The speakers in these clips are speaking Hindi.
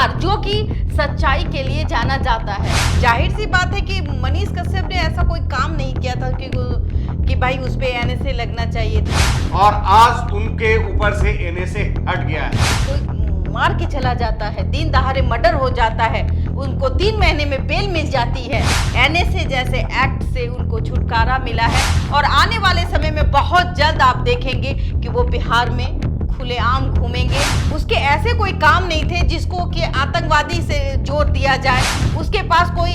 बिहार, जो कि सच्चाई के लिए जाना जाता है। जाहिर सी बात है कि मनीष कश्यप ने ऐसा कोई काम नहीं किया था कि भाई उस पे एनएसए लगना चाहिए था, और आज उनके ऊपर से एनएसए हट गया है। कोई मार के चला जाता है, दिन दहाड़े मर्डर हो जाता है, उनको 3 महीने में बेल मिल जाती है। एनएसए जैसे एक्ट से उनको छुटकारा मिला है और आने वाले समय में बहुत जल्द आप देखेंगे कि वो बिहार में खुलेआम घूमेंगे। उसके ऐसे कोई काम नहीं थे जिसको कि आतंकवादी से जोड़ दिया जाए। उसके पास कोई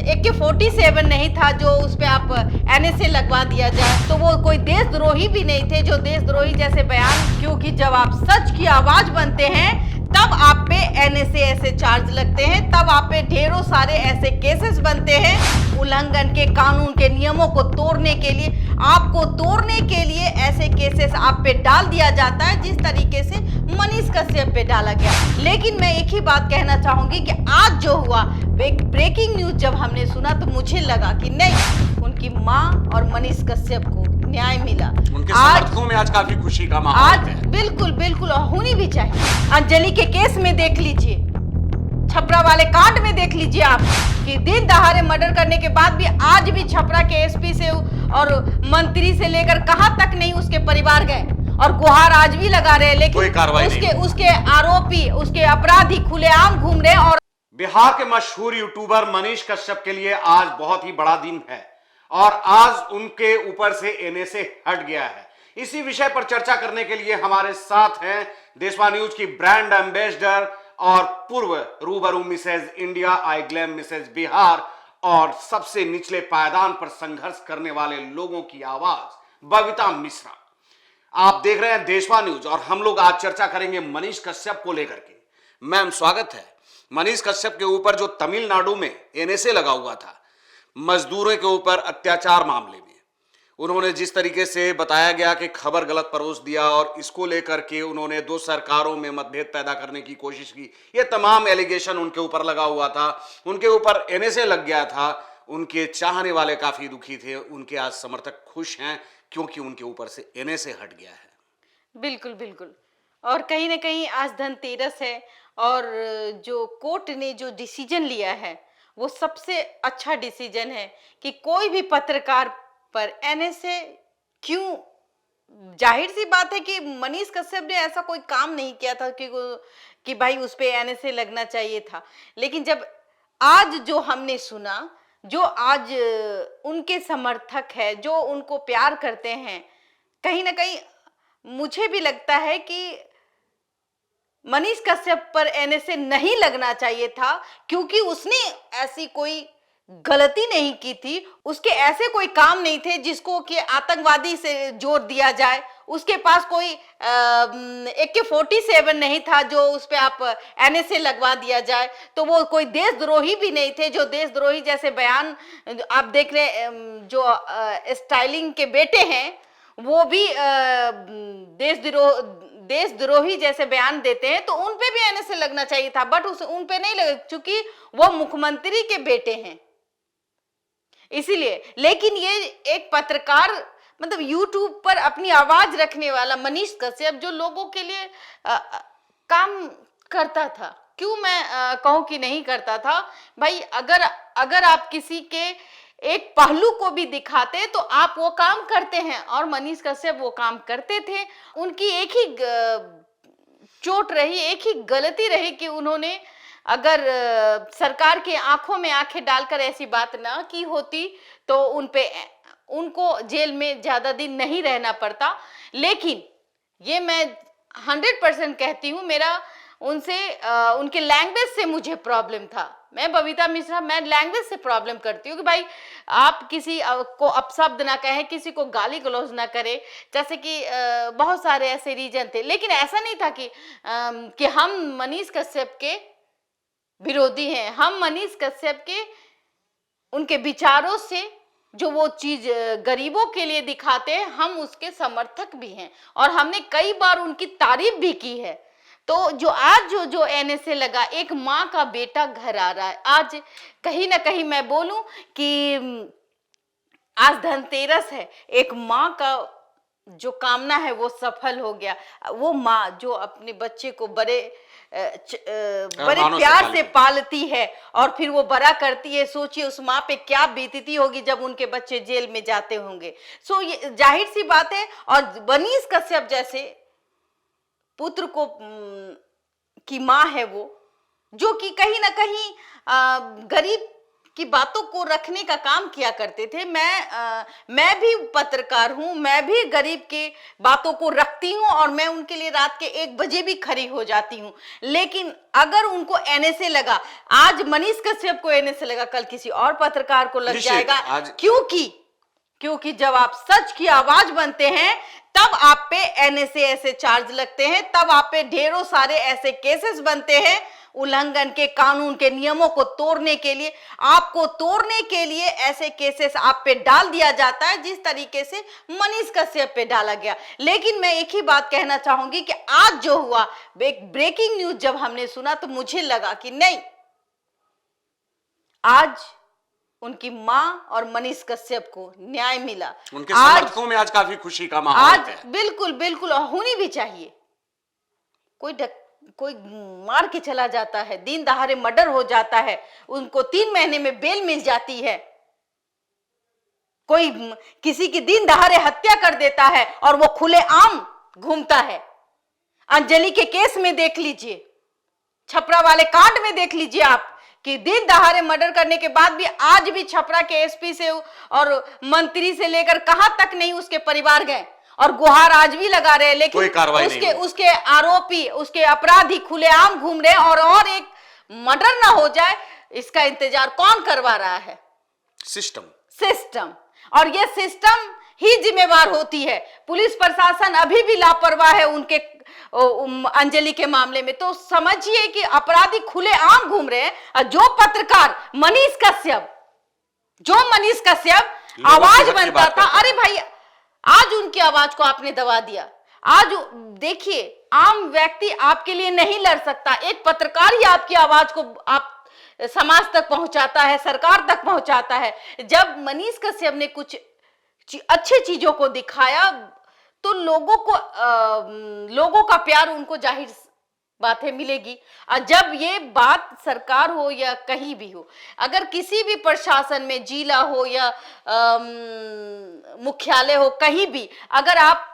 AK-47 नहीं था जो उस पे आप एनएसए लगवा दिया जाए। तो वो कोई देशद्रोही भी नहीं थे जो देशद्रोही जैसे बयान, क्योंकि जब आप सच की आवाज बनते हैं तब आप पे एनएसए ऐसे चार्ज लगते हैं, तब आप पे ढेरों सारे ऐसे केसेस बनते हैं उल्लंघन के, कानून के नियमों को तोड़ने के लिए। आपको तोड़ने के लिए ऐसे केसेस आप पे डाल दिया जाता है जिस तरीके से मनीष कश्यप पे डाला गया। लेकिन मैं एक ही बात कहना चाहूंगी कि आज जो हुआ, ब्रेकिंग न्यूज जब हमने सुना तो मुझे लगा कि नहीं, उनकी माँ और मनीष कश्यप को न्याय मिला। उनके समर्थकों में आज काफी खुशी का माहौल आज है। बिल्कुल बिल्कुल होनी भी चाहिए। अंजलि के केस में देख लीजिए, छपरा वाले कांड में देख लीजिए आप कि दिन दहाड़े मर्डर करने के बाद भी आज भी छपरा के एसपी से और मंत्री से लेकर कहां तक नहीं उसके परिवार गए और गुहार आज भी लगा रहे हैं, लेकिन उसके आरोपी, उसके अपराधी खुलेआम घूम रहे हैं। और बिहार के मशहूर यूट्यूबर मनीष कश्यप के लिए आज बहुत ही बड़ा दिन है और आज उनके ऊपर से एनएसए हट गया है। इसी विषय पर चर्चा करने के लिए हमारे साथ हैं देशवा न्यूज की ब्रांड एम्बेसडर और पूर्व रूबरू मिसेज इंडिया, आई ग्लैम मिसेज बिहार और सबसे निचले पायदान पर संघर्ष करने वाले लोगों की आवाज बबीता मिश्रा। आप देख रहे हैं देशवा न्यूज और हम लोग आज चर्चा करेंगे मनीष कश्यप को लेकर के। मैम, स्वागत है। मनीष कश्यप के ऊपर जो तमिलनाडु में एनएसए लगा हुआ था मजदूरों के ऊपर अत्याचार मामले में, उन्होंने जिस तरीके से बताया गया कि खबर गलत परोस दिया और इसको लेकर के उन्होंने दो सरकारों में मतभेद पैदा करने की कोशिश की, ये तमाम एलिगेशन उनके ऊपर लगा हुआ था, उनके ऊपर एनएसए लग गया था। उनके चाहने वाले काफी दुखी थे, उनके आज समर्थक खुश हैं क्योंकि उनके ऊपर से एनएसए हट गया है। बिल्कुल बिल्कुल, और कहीं ना कहीं आज धनतेरस है और जो कोर्ट ने जो डिसीजन लिया है वो सबसे अच्छा डिसीजन है कि कोई भी पत्रकार पर एनएसए क्यों। जाहिर सी बात है कि मनीष कश्यप ने ऐसा कोई काम नहीं किया था कि भाई उस पे एनएसए लगना चाहिए था। लेकिन जब आज जो हमने सुना, जो आज उनके समर्थक है, जो उनको प्यार करते हैं, कहीं ना कहीं मुझे भी लगता है कि मनीष कश्यप पर एनएसए नहीं लगना चाहिए था, क्योंकि उसने ऐसी कोई गलती नहीं की थी, उसके ऐसे कोई काम नहीं थे जिसको कि आतंकवादी से जोड़ दिया जाए। उसके पास कोई AK-47 नहीं था जो उस पे आप एनएसए लगवा दिया जाए। तो वो कोई देशद्रोही भी नहीं थे जो देशद्रोही जैसे बयान आप देख रहे, जो स्टाइलिंग के बेटे हैं वो भी देशद्रोही जैसे बयान देते हैं, तो उन पे भी एनएसए लगना चाहिए था, बट उन पे नहीं लगा क्योंकि वो मुख्यमंत्री के बेटे हैं, इसीलिए। लेकिन ये एक पत्रकार, मतलब यूट्यूब पर अपनी आवाज रखने वाला मनीष कश्यप जो लोगों के लिए काम करता था, क्यों मैं कहूं कि नहीं करता था भाई। अगर आप किसी के एक पहलू को भी दिखाते तो आप वो काम करते हैं, और मनीष कश्यप वो काम करते थे। उनकी एक ही चोट रही, एक ही गलती रही कि उन्होंने अगर सरकार के आंखों में आंखें डालकर ऐसी बात ना की होती तो उनको जेल में ज्यादा दिन नहीं रहना पड़ता। लेकिन ये मैं 100% कहती हूँ, मेरा उनसे उनके लैंग्वेज से मुझे प्रॉब्लम था। मैं बबीता मिश्रा, मैं लैंग्वेज से प्रॉब्लम करती हूँ कि भाई आप किसी को अपशब्द ना कहें, किसी को गाली गलौज ना करें, जैसे कि बहुत सारे ऐसे रीजन थे। लेकिन ऐसा नहीं था कि हम मनीष कश्यप के विरोधी हैं। हम मनीष कश्यप के उनके विचारों से जो वो चीज गरीबों के लिए दिखाते हैं, हम उसके समर्थक भी हैं और हमने कई बार उनकी तारीफ भी की है। तो जो आज जो एनएसए लगा, एक माँ का बेटा घर आ रहा है। आज कहीं ना कहीं मैं बोलूं कि आज धनतेरस है, एक माँ का जो कामना है वो सफल हो गया। वो माँ जो अपने बच्चे को बड़े मानो से प्यार से पालती। पालती है और फिर वो बड़ा करती है, सोचिए उस माँ पे क्या बीतती होगी जब उनके बच्चे जेल में जाते होंगे। सो ये जाहिर सी बात है। और मनीष कश्यप जैसे पुत्र को की माँ है वो, जो कि कहीं ना कहीं गरीब की बातों को रखने का काम किया करते थे। मैं भी पत्रकार हूं, मैं भी गरीब के बातों को रखती हूं और मैं उनके लिए रात के 1 बजे भी खड़ी हो जाती हूं। लेकिन अगर उनको एनएसए लगा, आज मनीष कश्यप को एनएसए लगा, कल किसी और पत्रकार को लग जाएगा। क्योंकि जब आप सच की आवाज बनते हैं तब आप पे एनएसए ऐसे चार्ज लगते हैं, तब आप पे ढेरों सारे ऐसे केसेस बनते हैं उल्लंघन के, कानून के नियमों को तोड़ने के लिए। आपको तोड़ने के लिए ऐसे केसेस आप पे डाल दिया जाता है जिस तरीके से मनीष कश्यप पे डाला गया। लेकिन मैं एक ही बात कहना चाहूंगी कि आज जो हुआ, एक ब्रेकिंग न्यूज जब हमने सुना तो मुझे लगा कि नहीं, आज उनकी मां और मनीष कश्यप को न्याय मिला। उनके समर्थकों में आज काफी खुशी का माहौल आज है। बिल्कुल बिल्कुल होनी भी चाहिए। कोई मार के चला जाता है, दिन दहाड़े मर्डर हो जाता है, उनको 3 महीने में बेल मिल जाती है। कोई किसी की दिन दहाड़े हत्या कर देता है और वो खुलेआम घूमता है। अंजलि के केस में देख लीजिए, छपरा वाले कांड में देख लीजिए आप कि दिन दहाड़े मर्डर करने के बाद भी आज भी छपरा के एसपी से और मंत्री से लेकर कहां तक नहीं उसके परिवार गए और गुहार आज भी लगा रहे हैं। लेकिन कोई कार्रवाई नहीं हुई। उसके आरोपी, उसके अपराधी खुलेआम घूम रहे हैं और एक मर्डर ना हो जाए इसका इंतजार कौन करवा रहा है? सिस्टम। और ये सिस्टम ही जिम्मेवार होती है। पुलिस प्रशासन अभी भी लापरवाह है उनके अंजलि के मामले में। तो समझिए कि अपराधी खुलेआम घूम रहे हैं और जो पत्रकार मनीष कश्यप आवाज बनता था, अरे भाई आज उनकी आवाज को आपने दबा दिया। आज देखिए, आम व्यक्ति आपके लिए नहीं लड़ सकता, एक पत्रकार ही आपकी आवाज को आप समाज तक पहुंचाता है, सरकार तक पहुंचाता है। जब मनीष कश्यप ने कुछ अच्छे चीजों को दिखाया तो लोगों का प्यार उनको जाहिर बात है मिलेगी। और जब ये बात सरकार हो या कहीं भी हो, अगर किसी भी प्रशासन में, जिला हो या मुख्यालय हो, कहीं भी अगर आप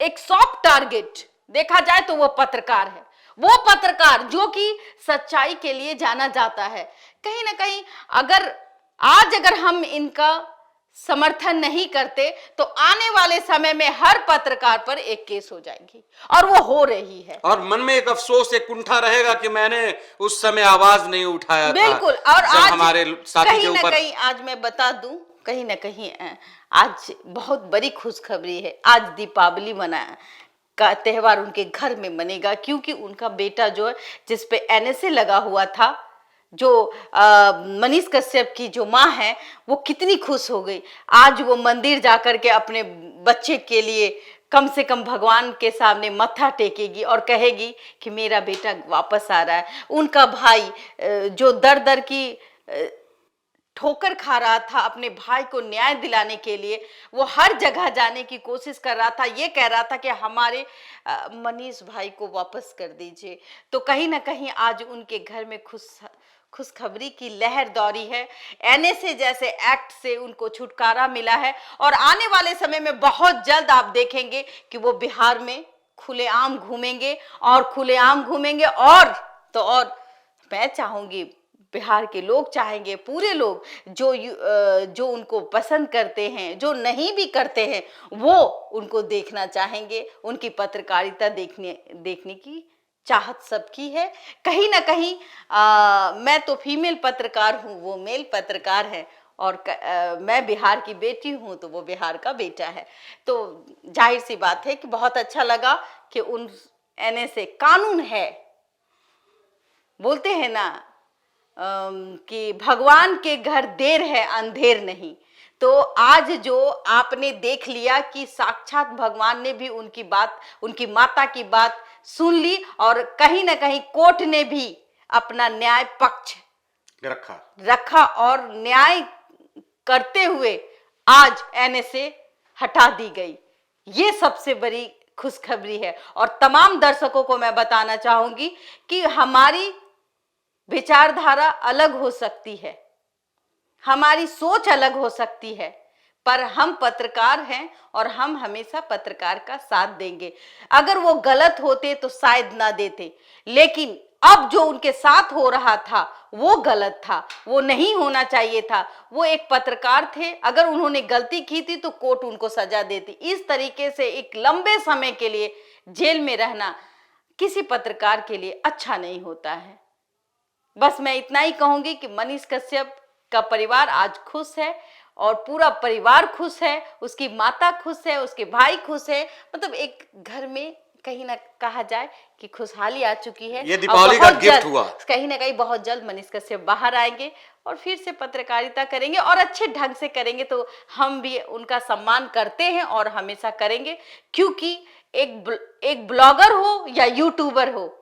एक सॉफ्ट टारगेट देखा जाए तो वो पत्रकार है। वो पत्रकार जो कि सच्चाई के लिए जाना जाता है। कहीं ना कहीं अगर हम इनका समर्थन नहीं करते तो आने वाले समय में हर पत्रकार पर एक केस हो जाएगी और वो हो रही है। और मन में एक अफसोस, एक कुंठा रहेगा कि मैंने उस समय आवाज नहीं उठाया बिल्कुल। था। और आज हमारे साथी के ऊपर कहीं आज मैं बता दूं, कहीं ना कहीं आज बहुत बड़ी खुशखबरी है। आज दीपावली का त्योहार उनके घर में मनेगा, क्योंकि उनका बेटा जो है, जिसपे एनएसए लगा हुआ था, जो मनीष कश्यप की जो माँ है, वो कितनी खुश हो गई। आज वो मंदिर जाकर के अपने बच्चे के लिए कम से कम भगवान के सामने मत्था टेकेगी और कहेगी कि मेरा बेटा वापस आ रहा है। उनका भाई जो दर दर की ठोकर खा रहा था अपने भाई को न्याय दिलाने के लिए, वो हर जगह जाने की कोशिश कर रहा था, ये कह रहा था कि हमारे मनीष भाई को वापस कर दीजिए। तो कहीं ना कहीं आज उनके घर में खुशखबरी की लहर दौड़ी है। एनएसए जैसे एक्ट से उनको छुटकारा मिला है और आने वाले समय में बहुत जल्द आप देखेंगे कि वो बिहार में खुलेआम घूमेंगे और तो और मैं चाहूंगी, बिहार के लोग चाहेंगे, पूरे लोग जो उनको पसंद करते हैं, जो नहीं भी करते हैं, वो उनको देखना चाहेंगे। उनकी पत्रकारिता देखने की चाहत सबकी है। कहीं ना कहीं मैं तो फीमेल पत्रकार हूँ, वो मेल पत्रकार है, और मैं बिहार की बेटी हूँ तो वो बिहार का बेटा है। तो जाहिर सी बात है कि बहुत अच्छा लगा कि उन एनएसए कानून है। बोलते हैं ना कि भगवान के घर देर है अंधेर नहीं। तो आज जो आपने देख लिया कि साक्षात भगवान ने भी उनकी माता की बात सुन ली और कहीं ना कहीं कोर्ट ने भी अपना न्याय पक्ष रखा और न्याय करते हुए आज एनएसए हटा दी गई। ये सबसे बड़ी खुशखबरी है। और तमाम दर्शकों को मैं बताना चाहूंगी कि हमारी विचारधारा अलग हो सकती है, हमारी सोच अलग हो सकती है, पर हम पत्रकार हैं और हम हमेशा पत्रकार का साथ देंगे। अगर वो गलत होते तो शायद ना देते, लेकिन अब जो उनके साथ हो रहा था वो गलत था, वो नहीं होना चाहिए था। वो एक पत्रकार थे, अगर उन्होंने गलती की थी तो कोर्ट उनको सजा देती। इस तरीके से एक लंबे समय के लिए जेल में रहना किसी पत्रकार के लिए अच्छा नहीं होता है। बस मैं इतना ही कहूंगी कि मनीष कश्यप का परिवार आज खुश है और पूरा परिवार खुश है, उसकी माता खुश है, उसके भाई खुश है। मतलब एक घर में कहीं ना कहा जाए कि खुशहाली आ चुकी है। ये दीपावली का गिफ्ट हुआ। कहीं ना कहीं बहुत जल्द मनीष कश्यप बाहर आएंगे और फिर से पत्रकारिता करेंगे और अच्छे ढंग से करेंगे। तो हम भी उनका सम्मान करते हैं और हमेशा करेंगे, क्योंकि एक ब्लॉगर हो या यूट्यूबर हो,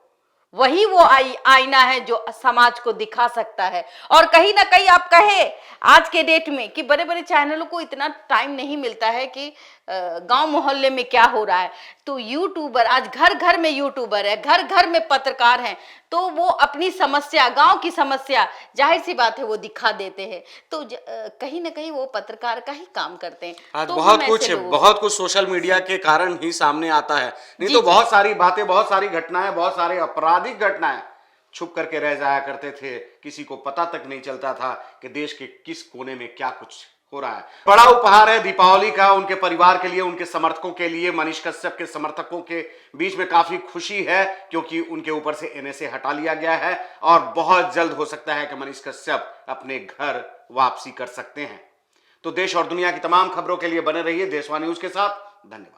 वही वो आईना है जो समाज को दिखा सकता है। और कहीं ना कहीं आप कहे आज के डेट में कि बड़े बड़े चैनलों को इतना टाइम नहीं मिलता है कि गांव मोहल्ले में क्या हो रहा है, तो यूट्यूबर आज घर घर में यूट्यूबर है, घर घर में पत्रकार हैं, तो वो अपनी समस्या, गांव की समस्या, जाहिर सी बात है वो दिखा देते हैं। तो कहीं ना कहीं वो पत्रकार का ही काम करते हैं। आज तो बहुत कुछ सोशल मीडिया के कारण ही सामने आता है, नहीं तो बहुत सारी बातें, बहुत सारी घटनाएं, बहुत सारे आपराधिक घटनाएं छुप करके रह जाया करते थे। किसी को पता तक नहीं चलता था कि देश के किस कोने में क्या कुछ हो रहा है। बड़ा उपहार है दीपावली का उनके परिवार के लिए, उनके समर्थकों के लिए। मनीष कश्यप के समर्थकों के बीच में काफी खुशी है, क्योंकि उनके ऊपर से एनएसए हटा लिया गया है और बहुत जल्द हो सकता है कि मनीष कश्यप अपने घर वापसी कर सकते हैं। तो देश और दुनिया की तमाम खबरों के लिए बने रहिए देशवा न्यूज के साथ। धन्यवाद।